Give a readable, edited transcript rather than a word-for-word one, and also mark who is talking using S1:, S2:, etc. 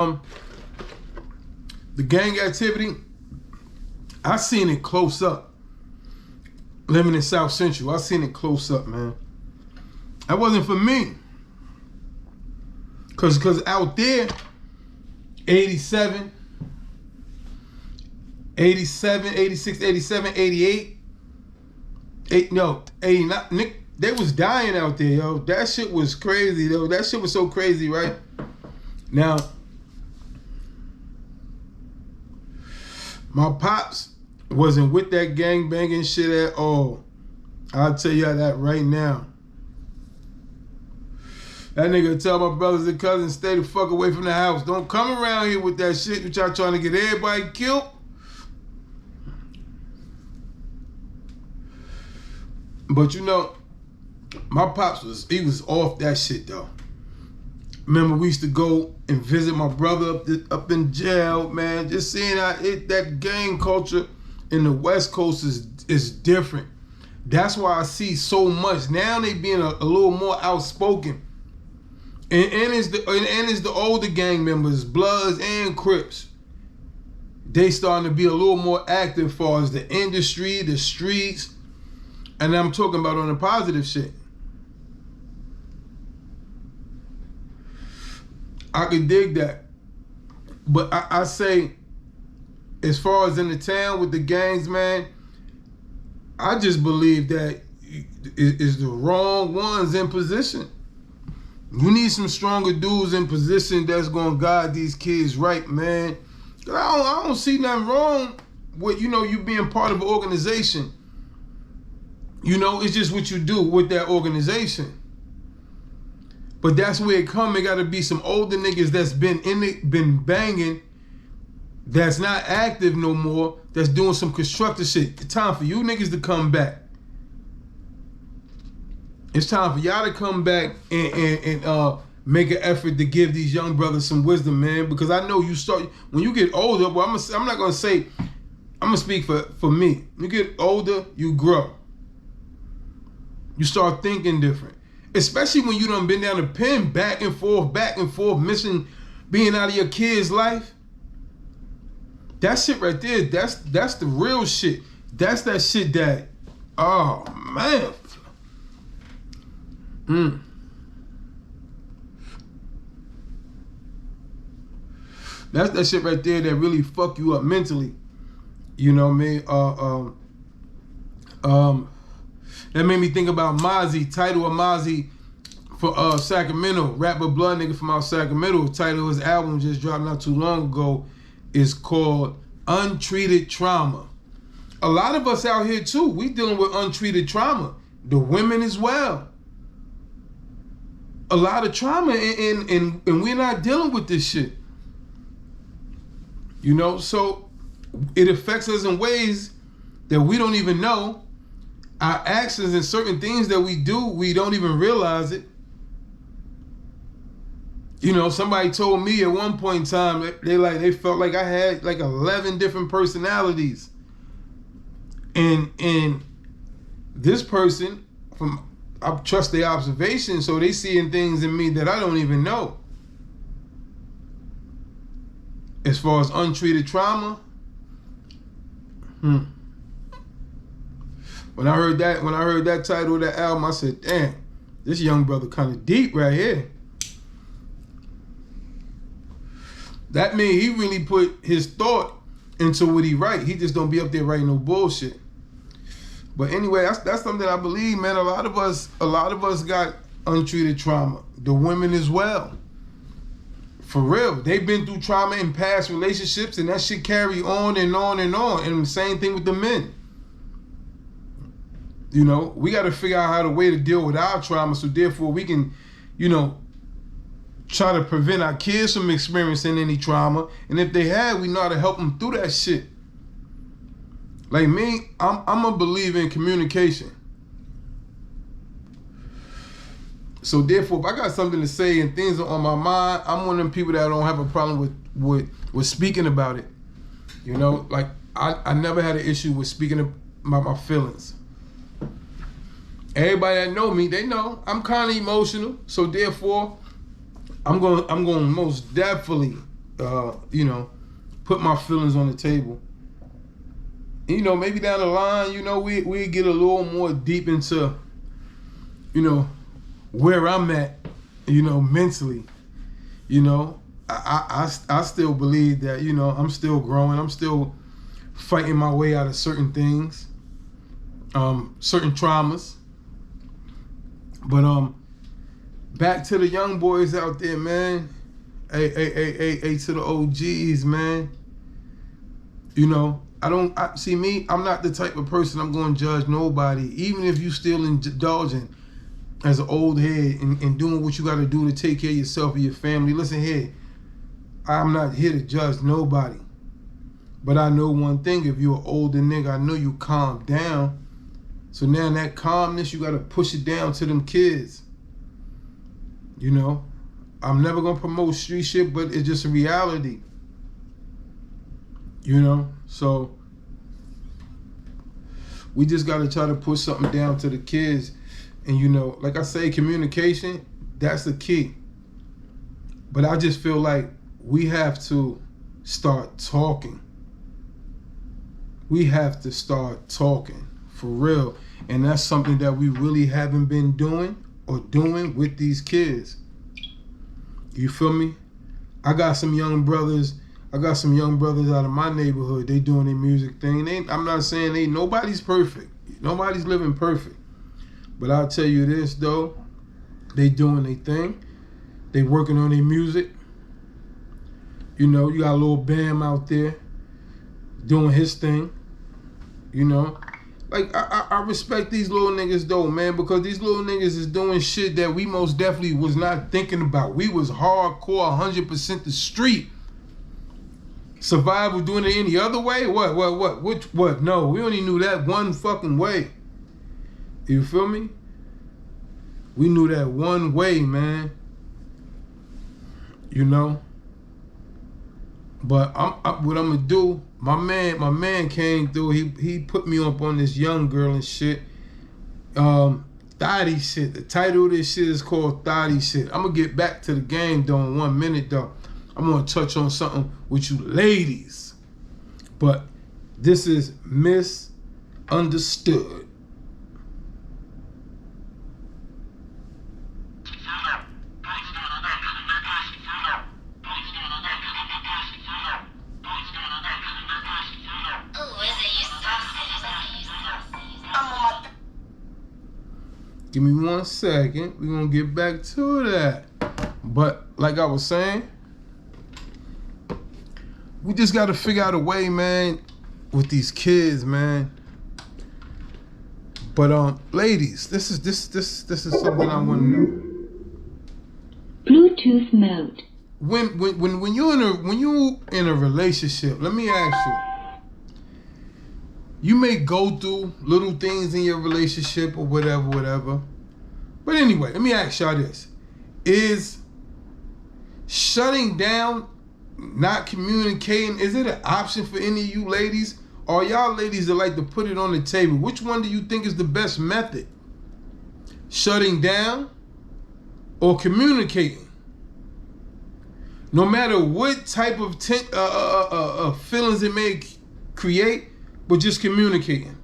S1: The gang activity, I seen it close up. Living in South Central, I seen it close up, man. That wasn't for me. Cause out there, 87, 86, 87, 88, 89. Nick, they was dying out there, yo. That shit was crazy, though. That shit was so crazy, right? Now, my pops wasn't with that gang banging shit at all. I'll tell you that right now. That nigga tell my brothers and cousins, stay the fuck away from the house. Don't come around here with that shit which y'all trying to get everybody killed. But you know, my pops he was off that shit though. Remember, we used to go and visit my brother up in jail, man. Just seeing how that gang culture in the West Coast is different. That's why I see so much. Now they being a little more outspoken. And it's the older gang members, Bloods and Crips. They starting to be a little more active as far as the industry, the streets. And I'm talking about on the positive shit. I could dig that. But I say, as far as in the town with the gangs, man, I just believe that is the wrong ones in position. You need some stronger dudes in position that's gonna guide these kids right, man. I don't see nothing wrong with, you being part of an organization. It's just what you do with that organization. But that's where it come. It gotta be some older niggas that's been banging, that's not active no more, that's doing some constructive shit. It's time for you niggas to come back. It's time for y'all to come back and make an effort to give these young brothers some wisdom, man. Because I know when you get older, well, I'm not gonna say, I'm gonna speak for me. You get older, you grow. You start thinking different. Especially when you done been down the pen, back and forth, missing, being out of your kid's life. That shit right there, that's the real shit. That's that shit that, oh man. That's that shit right there that really fuck you up mentally. You know what I mean? That made me think about Mozzie, title of Mozzie for Sacramento, rapper Blood nigga from out Sacramento. The title of his album just dropped not too long ago is called Untreated Trauma. A lot of us out here too, we dealing with untreated trauma. The women as well. A lot of trauma and we're not dealing with this shit. So it affects us in ways that we don't even know. Our actions and certain things that we do, we don't even realize it. Somebody told me at one point in time, they felt like I had like 11 different personalities. And this person, I trust their observation, so they seeing things in me that I don't even know. As far as untreated trauma, When I heard that title of that album, I said, damn, this young brother kind of deep right here. That means he really put his thought into what he write. He just don't be up there writing no bullshit. But anyway, that's something I believe, man. A lot of us got untreated trauma. The women as well. For real. They've been through trauma in past relationships, and that shit carry on and on and on. And the same thing with the men. We got to figure out how to way to deal with our trauma, so therefore we can, try to prevent our kids from experiencing any trauma. And if they have, we know how to help them through that shit. Like me, I'm a believer in communication. So therefore, if I got something to say and things are on my mind, I'm one of them people that don't have a problem with speaking about it. Like I never had an issue with speaking about my feelings. Everybody that know me, they know I'm kind of emotional. So therefore, I'm going to most definitely you know, put my feelings on the table. You know, maybe down the line, you know, we get a little more deep into, you know, where I'm at, you know, mentally. You know, I still believe that, you know, I'm still growing. I'm still fighting my way out of certain things, certain traumas. But back to the young boys out there, man. Hey, to the OGs, man. You know, see me, I'm not the type of person I'm going to judge nobody. Even if you still indulging as an old head and doing what you got to do to take care of yourself and your family. Listen here, I'm not here to judge nobody. But I know one thing, if you're an older nigga, I know you calm down. So now that calmness, you got to push it down to them kids. You know, I'm never going to promote street shit, but it's just a reality. You know, so we just got to try to push something down to the kids. And, you know, like I say, communication, that's the key. But I just feel like we have to start talking. We have to start talking for real. And that's something that we really haven't been doing or doing with these kids. You feel me? I got some young brothers out of my neighborhood. They doing their music thing. I'm not saying nobody's perfect. Nobody's living perfect. But I'll tell you this though, they doing their thing. They working on their music. You know, you got a little Bam out there doing his thing. You know, like I respect these little niggas though, man, because these little niggas is doing shit that we most definitely was not thinking about. We was hardcore 100% the street. Survival doing it any other way? What? No, we only knew that one fucking way. You feel me? We knew that one way, man. You know? But what I'm gonna do, my man came through, he put me up on this young girl and shit. Thotty shit. The title of this shit is called Thotty shit. I'm gonna get back to the game though in 1 minute though. I'm gonna touch on something with you ladies. But this is Misunderstood. Give me 1 second. We're gonna get back to that. But like I was saying, we just gotta figure out a way, man, with these kids, man. But ladies, this is something I wanna know.
S2: Bluetooth mode.
S1: When you in a relationship, let me ask you. You may go through little things in your relationship or whatever. But anyway, let me ask y'all this. Is shutting down, not communicating, is it an option for any of you ladies? Or y'all ladies that like to put it on the table? Which one do you think is the best method? Shutting down or communicating? No matter what type of feelings it may create, but just communicating.